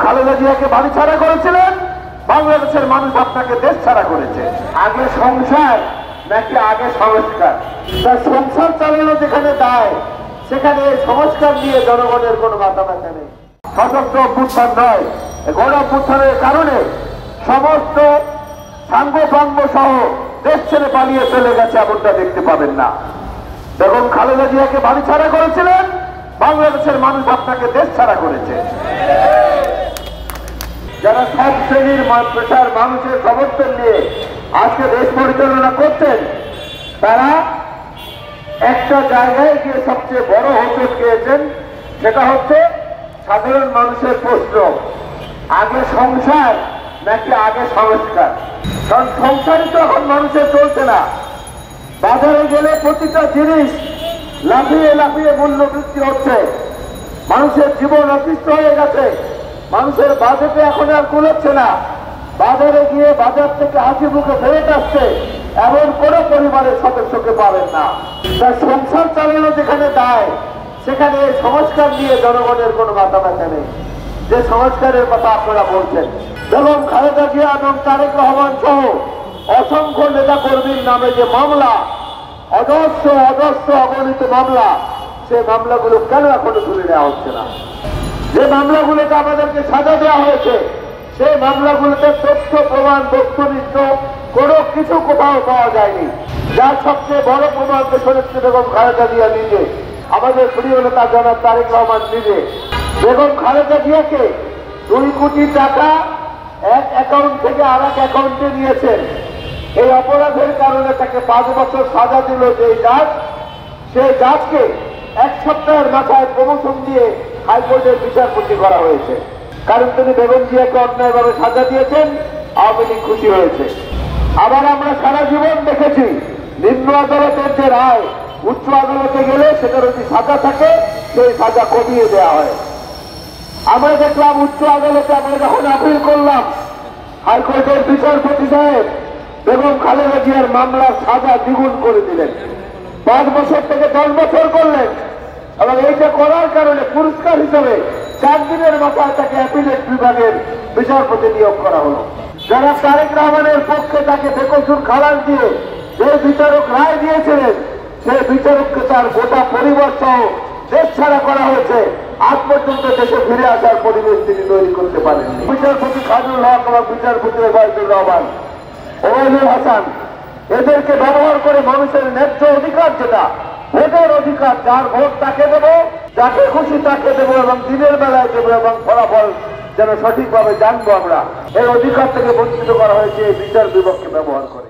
খালেদা জিয়াকে বাড়ি ছাড়া করেছিলেন, বাংলাদেশের মানুষ আপনাকে দেশ ছাড়া করেছে। আগে সংসার নাকি আগে সংস্কার? তার সংসার চালানো যেখানে দায়, সেখানে সংস্কার নিয়ে জনগণের কোনো মাথা ব্যথা নেই। সশস্ত্র অভ্যুত্থান নয়, গণ অভ্যুত্থানের কারণে সমস্ত সাঙ্গপাঙ্গ সহ দেশ ছেড়ে পালিয়ে চলে গেছে, এমনটা দেখতে পাবেন না। বেগম খালেদা জিয়াকে বাড়ি ছাড়া করেছিলেন, বাংলাদেশের মানুষ আপনাকে দেশ ছাড়া করেছে। যারা সব শ্রেণীর পেশার মানুষের সমর্থন নিয়ে আজকে দেশ পরিচালনা করছেন, তারা একটা জায়গায় গিয়ে সবচেয়ে বড় হোঁচট খেয়েছেন, সেটা হচ্ছে সাধারণ মানুষের প্রশ্ন, আগে সংসার নাকি আগে সংস্কার? কারণ সংসারই তো এখন মানুষের চলছে না। বাজারে গেলে প্রতিটা জিনিস লাফিয়ে লাফিয়ে মূল্য বৃদ্ধি হচ্ছে, মানুষের জীবন অতিষ্ঠ হয়ে গেছে, মানুষের বাজেটে এখন আর কুলোচ্ছে না। বাজারে গিয়ে বাজার থেকে হাসি মুখে ফেরত আসছে এমন কোনো পরিবারের সদস্যকে পাবেন না। তার সংসার চালানো যেখানে দায়, সেখানে সংস্কার নিয়ে জনগণের কোনো মাথা ব্যথা নেই। যে সংস্কারের কথা আপনারা বলছেন, বেগম খালেদা জিয়া এবং তারেক রহমান সহ অসংখ্য নেতা কর্মীর নামে যে মামলা, অজস্র অজস্র অগণিত মামলা, সেই মামলাগুলো কেন এখনো তুলে নেওয়া হচ্ছে না? যে মামলাগুলোতে আমাদেরকে সাজা দেওয়া হয়েছে, সেই মামলাগুলোতে তথ্য প্রমাণ বস্তুনিষ্ঠ কোনো কিছু কোথাও পাওয়া যায়নি। যার সবচেয়ে বড় প্রমাণ দেশনেত্রী বেগম খালেদা জিয়া নিজে, আমাদের প্রিয় নেতা জনাব তারেক রহমান নিজে। বেগম খালেদা জিয়াকে 2 কোটি টাকা এক অ্যাকাউন্ট থেকে আর এক অ্যাকাউন্টে নিয়েছেন। এই অপরাধের কারণে তাকে 5 বছর সাজা দিল যে জাজ, সেই জাজকে 1 সপ্তাহের মাথায় প্রমোশন দিয়ে হাইকোর্টের বিচারপতি করা হয়েছে। কারণ তিনি বেগম জিয়াকে অন্যায়ভাবে সাজা দিয়েছেন, আওয়ামী লীগ খুশি হয়েছে। আবার আমরা সারা জীবন দেখেছি নিম্ন আদালতের যে রায় উচ্চ আদালতে গেলে সেটার যদি সাজা থাকে, সেই সাজা কমিয়ে দেওয়া হয়। আমরা দেখলাম উচ্চ আদালতে আমরা যখন আপিল করলাম, হাইকোর্টের বিচারপতি সাহেব বেগম খালেদা জিয়ার মামলার সাজা দ্বিগুণ করে দিলেন, 5 বছর থেকে 10 বছর করলেন। এবং এইটা করার কারণে পুরস্কার হিসেবে 4 দিনের মাথায় তাকে অ্যাপিলেট বিভাগের বিচারপতি নিয়োগ করা হলো। যারা তারেক রহমানের পক্ষে তাকে বেকসুর খালাস দিয়ে যে বিচারক রায় দিয়েছিলেন, সেই বিচারককে তার গোটা পরিবার সহ দেশ ছাড়া করা হয়েছে। আজ পর্যন্ত দেশে ফিরে আসার পরিবেশ তিনি তৈরি করতে পারেননি। বিচারপতি খাজুল হক এবং বিচারপতি ওবায়দুর রহমান, ওবায়দুল হাসান, এদেরকে ব্যবহার করে মানুষের ন্যায্য অধিকার, যেটা ভোটের অধিকার, যার ভোট তাকে দেবো, যাকে খুশি তাকে দেবো এবং দিনের বেলায় দেবো এবং ফলাফল যেন সঠিকভাবে জানবো আমরা, এই অধিকার থেকে বঞ্চিত করা হয়েছে এই বিচার বিভাগকে ব্যবহার করে।